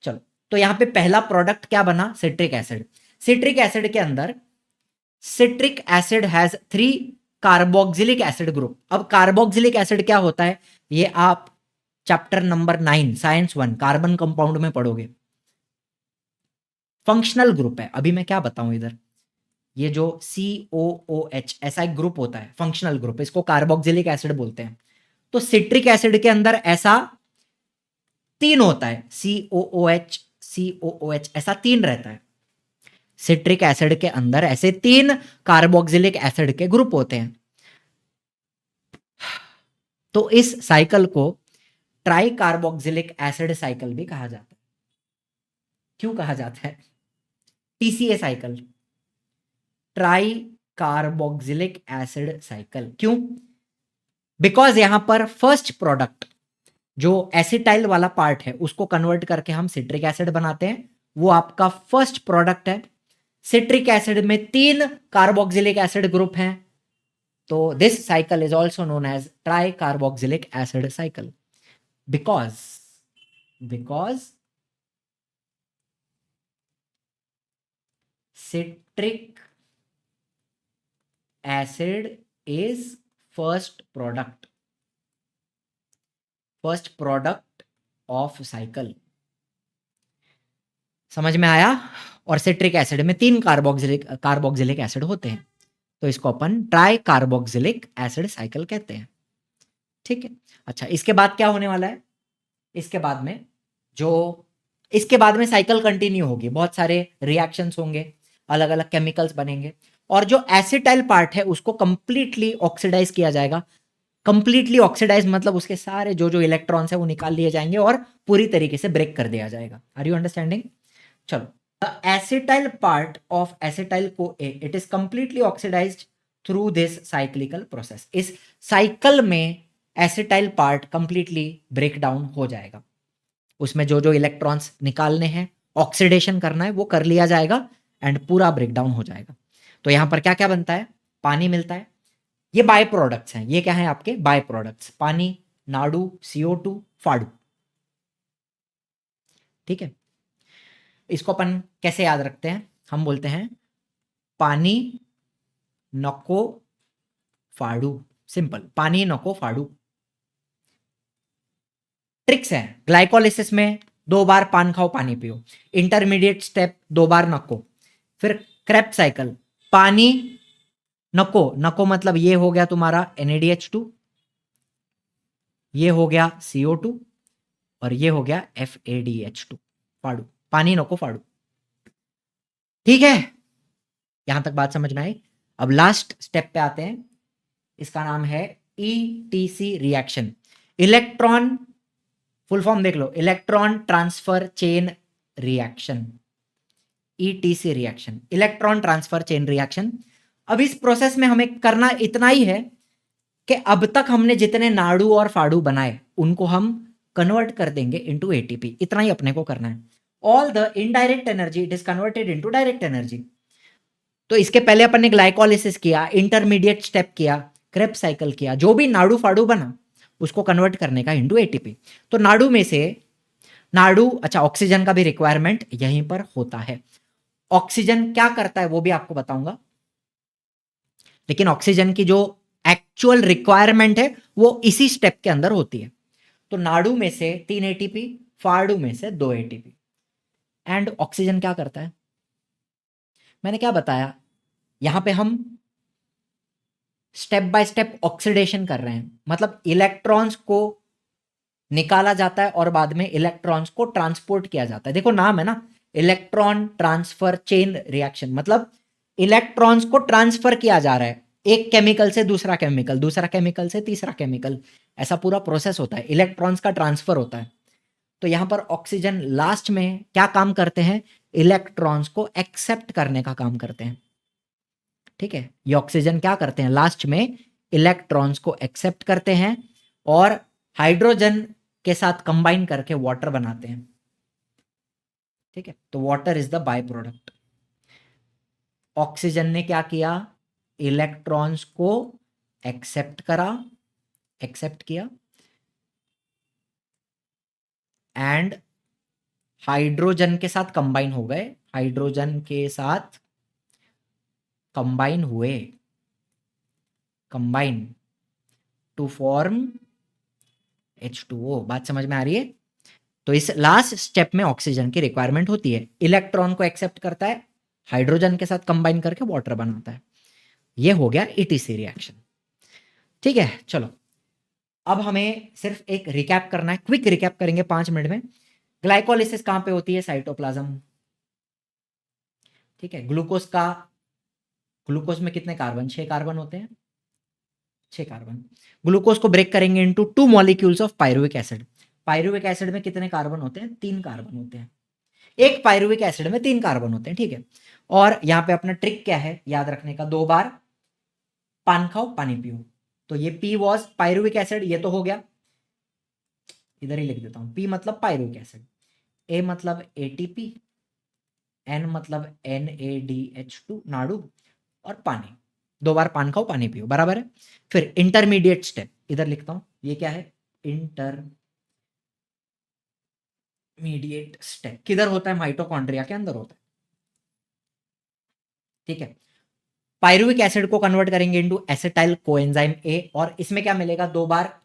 चलो, तो यहां पे पहला प्रोडक्ट क्या बना, सिट्रिक एसिड। सिट्रिक एसिड के अंदर citric acid has 3 carboxylic acid group. अब कार्बोक्सिलिक एसिड क्या होता है, ये आप chapter number 9 science 1 carbon compound में पढ़ोगे। फंक्शनल ग्रुप है। अभी मैं क्या बताऊं इधर, ये जो COOH ऐसा एक ग्रुप होता है, फंक्शनल ग्रुप, इसको कार्बोक्सिलिक एसिड बोलते हैं। तो सिट्रिक एसिड के अंदर ऐसा 3 होता है, COOH ऐसा 3 रहता है। सिट्रिक एसिड के अंदर ऐसे 3 कार्बोक्सिलिक एसिड के ग्रुप होते हैं। तो इस साइकिल को ट्राई कार्बोक्सिलिक एसिड साइकिल भी कहा जाता है। क्यों कहा जाता है, TCA cycle, try carboxylic acid cycle. क्यों? बिकॉज यहां पर फर्स्ट प्रोडक्ट जो एसिटाइल वाला पार्ट है उसको कन्वर्ट करके हम सिट्रिक एसिड बनाते हैं, वो आपका फर्स्ट प्रोडक्ट है। सिट्रिक एसिड में 3 कार्बोक्सिलिक एसिड ग्रुप हैं, तो this cycle is also known as tricarboxylic acid cycle because citric acid is first product of cycle। समझ में आया? और सिट्रिक एसिड में 3 कार्बोक्सिलिक एसिड होते हैं, तो इसको अपन ट्राई कार्बोक्सिलिक एसिड साइकिल कहते हैं। ठीक है, अच्छा इसके बाद क्या होने वाला है? इसके बाद में साइकिल कंटिन्यू होगी, बहुत सारे रिएक्शंस होंगे, अलग अलग केमिकल्स बनेंगे, और जो एसिटाइल पार्ट है उसको कंप्लीटली ऑक्सीडाइज किया जाएगा। कंप्लीटली ऑक्सीडाइज मतलब उसके सारे जो इलेक्ट्रॉन्स है वो निकाल लिए जाएंगे और पूरी तरीके से ब्रेक कर दिया जाएगा। Are you understanding? चलो, the acetyl part of acetyl CoA it is completely oxidised through this cyclical process. इस साइकिल में acetyl part completely break down हो जाएगा, उसमें जो इलेक्ट्रॉन्स निकालने हैं, ऑक्सीडेशन करना है, वो कर लिया जाएगा एंड पूरा ब्रेकडाउन हो जाएगा। तो यहां पर क्या क्या बनता है? पानी मिलता है, ये बाय प्रोडक्ट्स हैं। ये क्या है? आपके बाय प्रोडक्ट्स, पानी, नाडू, CO2, फाड़ू। ठीक है, इसको अपन कैसे याद रखते हैं? हम बोलते हैं पानी नको फाड़ू, सिंपल, पानी नको फाड़ू। ट्रिक्स है, ग्लाइकोलिसिस में 2 बार पान खाओ, पानी पियो। इंटरमीडिएट स्टेप 2 बार नको। फिर क्रेब्स साइकिल, पानी नको मतलब ये हो गया तुम्हारा NaDH2, ये हो गया CO2 और ये हो गया FADH2, फाड़ू, पानी नको फाड़ू। ठीक है, यहां तक बात समझ में आई? अब लास्ट स्टेप पे आते हैं, इसका नाम है ETC reaction. Electron, full form देख लो, electron transfer chain reaction. ETC reaction, electron transfer chain reaction. अब इस प्रोसेस में हमें करना इतना ही है कि अब तक हमने जितने नाड़ू और फाड़ू बनाए उनको हम कन्वर्ट कर देंगे इनटू ATP। इतना ही अपने को करना है। All the indirect energy it is converted into direct energy. तो इसके पहले अपन ने ग्लाइकोलिसिस किया, इंटरमीडिएट स्टेप किया, क्रेब्स साइकिल किया, जो भी नाड़ू फाड़ू बना उसको कन्वर्ट करने का इनटू ATP। तो अच्छा, ऑक्सीजन का भी रिक्वायरमेंट यहीं पर होता है। ऑक्सीजन क्या करता है वो भी आपको बताऊंगा, लेकिन ऑक्सीजन की जो एक्चुअल रिक्वायरमेंट है वो इसी स्टेप के अंदर होती है। तो नाड़ू में से 3 ATP, फाड़ू में से 2 ATP। एंड ऑक्सीजन क्या करता है? मैंने क्या बताया, यहां पे हम स्टेप बाय स्टेप ऑक्सीडेशन कर रहे हैं, मतलब इलेक्ट्रॉन्स को निकाला जाता है और बाद में इलेक्ट्रॉन्स को ट्रांसपोर्ट किया जाता है। देखो नाम है ना, इलेक्ट्रॉन ट्रांसफर चेन रिएक्शन, मतलब इलेक्ट्रॉन्स को ट्रांसफर किया जा रहा है एक केमिकल से दूसरा केमिकल, दूसरा केमिकल से तीसरा केमिकल, ऐसा पूरा प्रोसेस होता है, इलेक्ट्रॉन्स का ट्रांसफर होता है। तो यहां पर ऑक्सीजन लास्ट में क्या काम करते हैं? इलेक्ट्रॉन्स को एक्सेप्ट करने का काम करते हैं। ठीक है, ये ऑक्सीजन क्या करते हैं? लास्ट में इलेक्ट्रॉन्स को एक्सेप्ट करते हैं और हाइड्रोजन के साथ कंबाइन करके वाटर बनाते हैं। ठीक है, तो water is the by product. Oxygen ने क्या किया? इलेक्ट्रॉन्स को एक्सेप्ट किया एंड हाइड्रोजन के साथ कंबाइन हो गए, हाइड्रोजन के साथ कंबाइन हुए, कंबाइन टू फॉर्म H2O। बात समझ में आ रही है? तो इस लास्ट स्टेप में ऑक्सीजन की रिक्वायरमेंट होती है, इलेक्ट्रॉन को एक्सेप्ट करता है, हाइड्रोजन के साथ कंबाइन करके वाटर बनाता है। ये हो गया ETC रिएक्शन। ठीक है, चलो अब हमें सिर्फ एक रिकैप करना है, क्विक रिकैप करेंगे 5 मिनट में। ग्लाइकोलिसिस कहां पे होती है? साइटोप्लाज्म। ठीक है, ग्लूकोज में कितने कार्बन? 6 कार्बन होते हैं, 6 कार्बन। ग्लूकोज को ब्रेक करेंगे into 2 molecules of pyruvic acid. Pyruvic acid में कितने कार्बन होते हैं? 3 कार्बन होते हैं। एक पायरुविक एसिड में 3 कार्बन होते हैं। ठीक है, और यहां पे अपना ट्रिक क्या है याद रखने का? 2 बार पान खाओ पानी पियो। तो ये P वॉज पायरुविक एसिड, ये तो हो गया, इधर ही लिख देता हूं, P मतलब पायरुविक एसिड, A मतलब ATP, N मतलब NADH2 नाड़ु, और पानी, 2 बार पान खाओ पानी पियो, बराबर है। फिर इंटरमीडिएट स्टेप इधर लिखता हूं, ये क्या है, इंटरमीडिएट स्टेप किधर होता है, माइटोकॉन्ड्रिया के अंदर होता है, ठीक है। पायरुविक एसिड को कन्वर्ट करेंगे इनटू एसिटाइल कोएंजाइम ए, और इसमें क्या मिलेगा, 2 बार,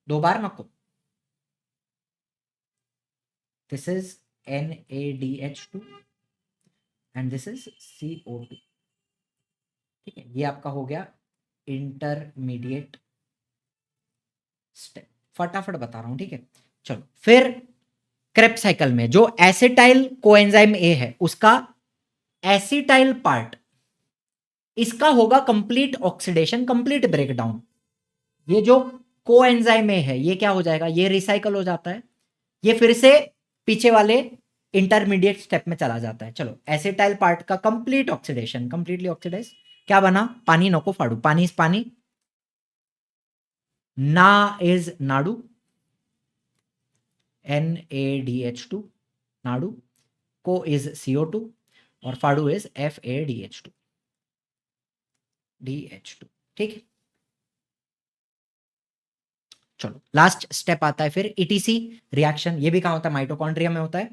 2 बार नको, this is NADH2 and this is CO2, ठीक है। ये आपका हो गया इंटरमीडिएट स्टेप, फटाफट बता रहा हूं, ठीक है। चलो फिर क्रेब्स साइकिल में जो एसिटाइल कोएंजाइम ए है उसका एसिटाइल पार्ट, इसका होगा कंप्लीट ऑक्सीडेशन, कंप्लीट ब्रेकडाउन। ये जो कोएंजाइम ए है ये क्या हो जाएगा, ये रिसाइकल हो जाता है, ये फिर से पीछे वाले इंटरमीडिएट स्टेप में चला जाता है। चलो एसिटाइल पार्ट का कंप्लीट ऑक्सीडेशन, कंप्लीटली ऑक्सीडाइज, क्या बना, पानी नको फाड़ू, पानी इज पानी, ना इज नाडू, NADH2 नाडू, को इज CO2 और फाड़ू इज FADH2 DH2, ठीक है। चलो लास्ट स्टेप आता है फिर ETC रिएक्शन, ये भी कहां होता है, माइटोकॉन्ड्रिया में होता है।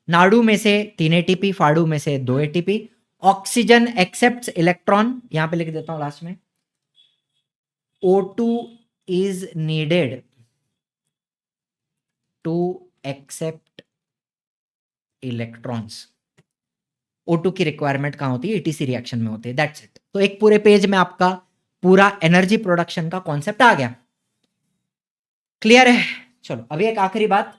नाड़ू में से 3 ATP, फाड़ू में से 2 ATP, ऑक्सीजन एक्सेप्ट्स इलेक्ट्रॉन, यहां पे लिख देता हूं लास्ट में, O2 is needed to accept electrons. O2 की रिक्वायरमेंट कहां होती है, ETC रिएक्शन में होती है, दैट्स इट। तो एक पूरे पेज में आपका पूरा एनर्जी प्रोडक्शन का कॉन्सेप्ट आ गया, क्लियर है। चलो अभी एक आखिरी बात,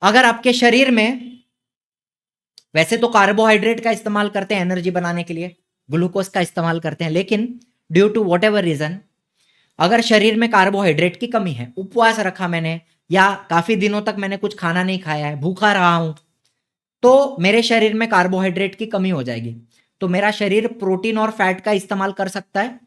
अगर आपके शरीर में, वैसे तो कार्बोहाइड्रेट का इस्तेमाल करते हैं एनर्जी बनाने के लिए, ग्लूकोज का इस्तेमाल करते हैं, लेकिन due to whatever reason अगर शरीर में कार्बोहाइड्रेट की कमी है, उपवास रखा मैंने, या काफी दिनों तक मैंने कुछ खाना नहीं खाया है, भूखा रहा हूं, तो मेरे शरीर में कार्बोहाइड्रेट की कमी हो जाएगी। तो मेरा शरीर प्रोटीन और फैट का इस्तेमाल कर सकता है,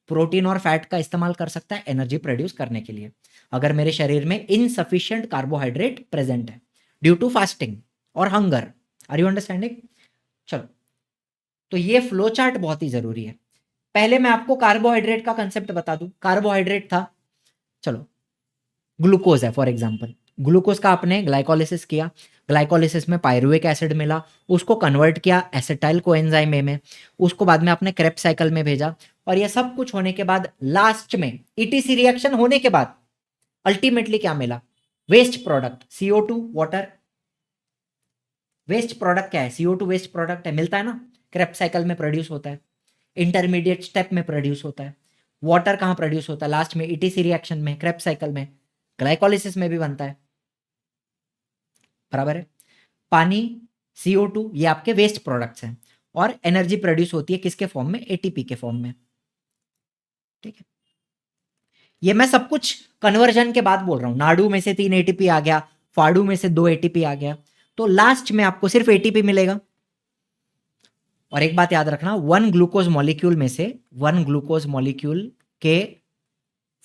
प्रोटीन और फैट का इस्तेमाल कर सकता है एनर्जी प्रोड्यूस करने के लिए, अगर मेरे शरीर में इनसफिशिएंट कार्बोहाइड्रेट प्रेजेंट है ड्यू टू फास्टिंग और हंगर। Are you understanding? चलो, तो ये फ्लो चार्ट बहुत ही जरूरी है। पहले मैं आपको कार्बोहाइड्रेट का कंसेप्ट बता दूं, कार्बोहाइड्रेट था, चलो ग्लूकोज है फॉर एग्जांपल, ग्लूकोज का आपने ग्लाइकोलिसिस किया, ग्लाइकोलिसिस में पायरुविक एसिड मिला, उसको कन्वर्ट किया एसिटाइल कोएंजाइम ए में, उसको बाद में आपने क्रेब्स साइकिल में भेजा, और ये सब कुछ होने के बाद लास्ट में ETC रिएक्शन होने के बाद अल्टीमेटली क्या मिला, waste product CO2 water. Waste product क्या है, CO2 वेस्ट प्रोडक्ट है, मिलता है ना, क्रेब्स साइकिल में प्रोड्यूस होता है, इंटरमीडिएट स्टेप में प्रोड्यूस होता है, वाटर कहां प्रोड्यूस होता है, लास्ट में ETC रिएक्शन में, क्रेब्स साइकिल में, ग्लाइकोलिसिस में भी बनता है, बराबर है। पानी, CO2 ये आपके वेस्ट प्रोडक्ट्स हैं, और एनर्जी प्रोड्यूस होती है किसके फॉर्म में, ATP के फॉर्म में, ठीक है। ये मैं सब कुछ कन्वर्जन के बाद बोल रहा हूं, नाडू में से 3 ATP आ गया, फाड़ू में से 2 ATP आ गया, तो लास्ट में आपको सिर्फ ATP मिलेगा। और एक बात याद रखना, 1 ग्लूकोज मॉलिक्यूल में से 1 ग्लूकोज मॉलिक्यूल के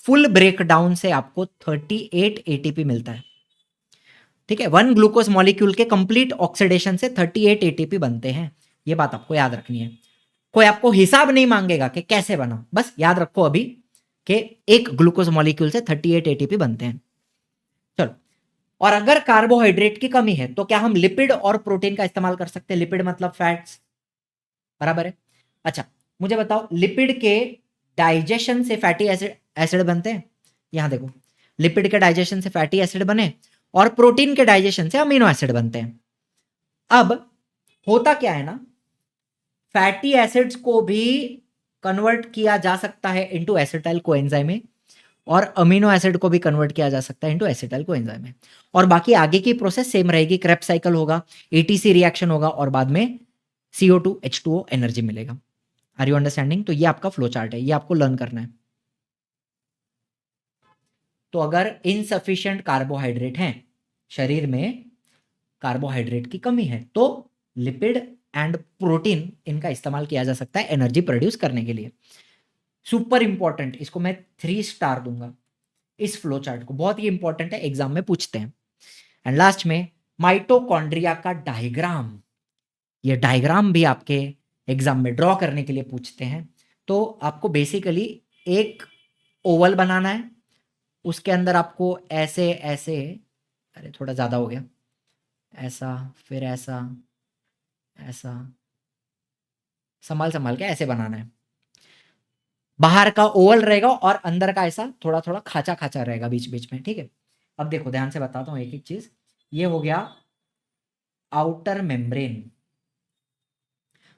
फुल ब्रेकडाउन से आपको 38 ATP मिलता है, ठीक है। 1 ग्लूकोज मॉलिक्यूल के कंप्लीट ऑक्सीडेशन से 38 ATP बनते हैं, ये बात आपको याद रखनी है। कोई आपको हिसाब नहीं मांगेगा कि कैसे बना, बस याद रखो अभी कि एक ग्लूकोज मॉलिक्यूल से 38 ATP बनते हैं। चलो, और अगर कार्बोहाइड्रेट की कमी है तो क्या हम लिपिड और प्रोटीन का इस्तेमाल कर सकते हैं, लिपिड मतलब फैट्स, बराबर है। अच्छा मुझे बताओ, लिपिड के डाइजेशन से फैटी एसिड बनते हैं, यहां देखो, लिपिड के डाइजेशन से फैटी एसिड बने, और प्रोटीन के डाइजेशन से अमीनो एसिड बनते हैं। अब होता क्या है ना, फैटी एसिड्स को भी कन्वर्ट किया जा सकता है इनटू एसिटाइल कोएंजाइम में, और अमीनो एसिड को भी कन्वर्ट किया जा सकता है इनटू एसिटाइल कोएंजाइम में, और बाकी आगे की प्रोसेस सेम रहेगी, क्रेब्स साइकिल होगा, ETC रिएक्शन होगा, और बाद में CO2 H2O एनर्जी मिलेगा। Are you understanding? तो ये आपका फ्लो चार्ट है, ये आपको लर्न करना है। तो अगर इनसफिशिएंट कार्बोहाइड्रेट है, शरीर में कार्बोहाइड्रेट की कमी है, तो लिपिड एंड प्रोटीन इनका इस्तेमाल किया जा सकता है एनर्जी प्रोड्यूस करने के लिए। सुपर इंपॉर्टेंट, इसको मैं 3 स्टार दूंगा इस फ्लो चार्ट को, बहुत ही इंपॉर्टेंट है, एग्जाम में पूछते हैं। एंड लास्ट में माइटोकॉन्ड्रिया का डायग्राम, ये डायग्राम भी आपके एग्जाम में ड्रॉ करने के लिए पूछते हैं। तो आपको बेसिकली एक ओवल बनाना है, उसके अंदर आपको ऐसे ऐसे, अरे थोड़ा ज़्यादा हो गया, ऐसा फिर ऐसा ऐसा, संभाल संभाल के ऐसे बनाना है। बाहर का ओवल रहेगा और अंदर का ऐसा थोड़ा थोड़ा खाचा खाचा रहेगा बीच बीच में, ठीक है। अब देखो ध्यान से बताता हूँ एक एक चीज। ये हो गया आउटर मेम्ब्रेन,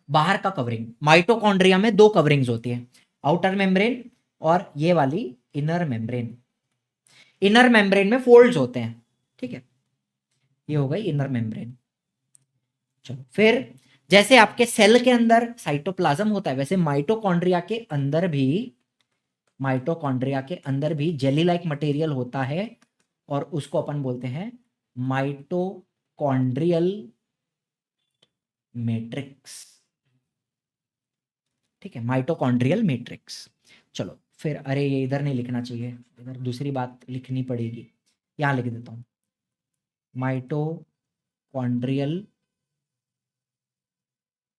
बाहर का कवरिंग। माइटोकॉन्ड्रिया में 2 कवरिंग्स होती है, आउटर मेम्ब्रेन और ये वाली इनर मेम्ब्रेन। इनर मेम्ब्रेन में फोल्ड्स होते हैं, ठीक है, ये हो गई इनर मेम्ब्रेन। चलो फिर जैसे आपके सेल के अंदर साइटोप्लाज्म होता है, वैसे माइटोकॉन्ड्रिया के अंदर भी जेली लाइक मटेरियल होता है और उसको अपन बोलते हैं माइटोकॉन्ड्रियल मैट्रिक्स, ठीक है, माइटोकॉन्ड्रियल मैट्रिक्स। चलो फिर, अरे ये इधर नहीं लिखना चाहिए, इधर दूसरी बात लिखनी पड़ेगी, यहां लिख देता हूं, माइटोकॉन्ड्रियल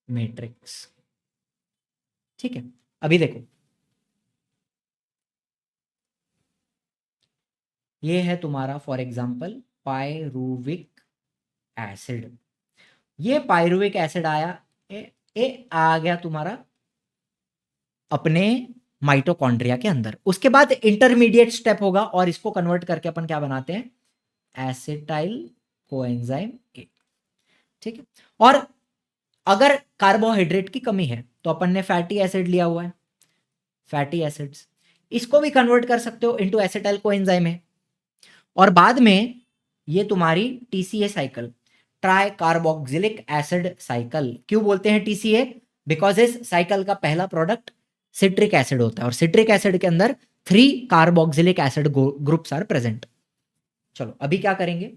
मैट्रिक्स, ठीक है। अभी देखो, ये है तुम्हारा फॉर एग्जांपल पायरुविक एसिड। ये पायरुविक एसिड आया, ए आ गया तुम्हारा अपने माइटोकॉन्ड्रिया के अंदर। उसके बाद इंटरमीडिएट स्टेप होगा और इसको कन्वर्ट करके अपन क्या बनाते हैं, एसिटाइल कोएंजाइम ए, ठीक है। और अगर कार्बोहाइड्रेट की कमी है तो अपन ने फैटी एसिड लिया हुआ है, फैटी एसिड्स, इसको भी कन्वर्ट कर सकते हो इनटू एसिटाइल कोएंजाइम है। और बाद में ये तुम्हारी TCA cycle, try carboxylic acid cycle, क्यों बोलते हैं टीसीए, बिकॉज इस साइकिल का पहला प्रोडक्ट सिट्रिक एसिड होता है और सिट्रिक एसिड के अंदर 3 carboxylic acid groups are present. चलो अभी क्या करेंगे,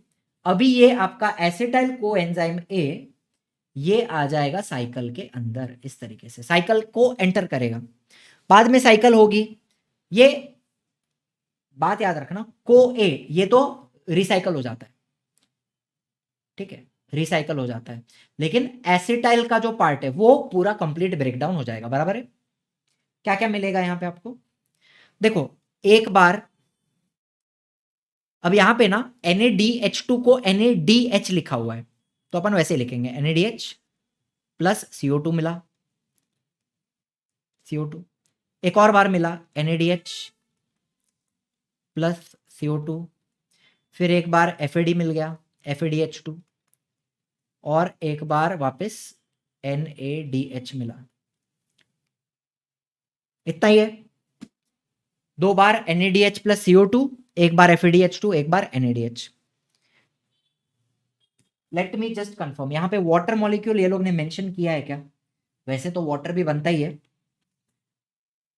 अभी ये आपका एसिटाइल कोएंजाइम ए ये आ जाएगा साइकिल के अंदर, इस तरीके से साइकिल को एंटर करेगा। बाद में साइकिल होगी, ये बात याद रखना, को ए ये तो रिसाइकल हो जाता है, ठीक है, रिसाइकल हो जाता है, लेकिन एसिटाइल का जो पार्ट है वो पूरा कंप्लीट ब्रेकडाउन हो जाएगा, बराबर है। क्या क्या मिलेगा यहां पे आपको, देखो एक बार, अब यहां पे ना NaDH2 को NaDH लिखा हुआ है तो अपन वैसे लिखेंगे NaDH प्लस CO2 मिला, CO2, एक और बार मिला NaDH प्लस CO2, फिर एक बार FAD मिल गया FADH2 और एक बार वापस NaDH मिला, इतना ही है। 2 बार NaDH प्लस CO2, एक बार FADH2, एक बार NaDH। Let me just confirm, यहां पे वाटर मॉलिक्यूल ये लोग ने मेंशन किया है क्या, वैसे तो वाटर भी बनता ही है,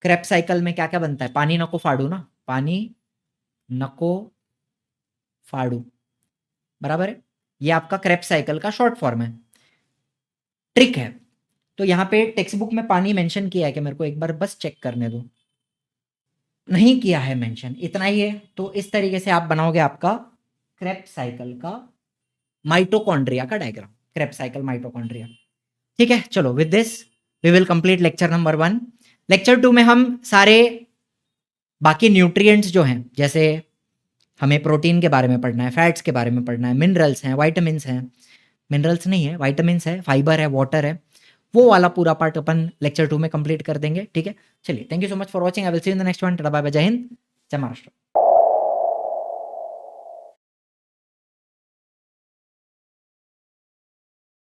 क्रेब्स साइकिल में क्या क्या बनता है, पानी नको फाड़ू ना, पानी नको फाड़ू, बराबर है, ये आपका क्रेब्स साइकिल का शॉर्ट फॉर्म है, ट्रिक है। तो यहाँ पे टेक्स्ट बुक में पानी मेंशन किया है कि मेरे को एक बार बस चेक करने दो, नहीं किया है मेंशन, इतना ही है। तो इस तरीके से आप बनाओगे आपका क्रेब्स साइकिल का माइटोकॉन्ड्रिया का डायग्राम, क्रेब्स साइकिल माइटोकॉन्ड्रिया, ठीक है। चलो with this we will complete lecture number 1। Lecture 2 में हम सारे बाकी न्यूट्रिएंट्स जो हैं, जैसे हमें प्रोटीन के बारे में पढ़ना है, फैट्स के बारे में पढ़ना है, मिनरल्स हैं, वाइटामिन्स हैं, मिनरल्स नहीं है वाइटामिन्स है, फाइबर है, वाटर है, वो वाला पूरा पार्ट अपन लेक्चर 2 में कंप्लीट कर देंगे, ठीक है। चलिए, thank you so much for watching, I will see you in the next one, tata bye bye, जय हिंद, जय महाराष्ट्र।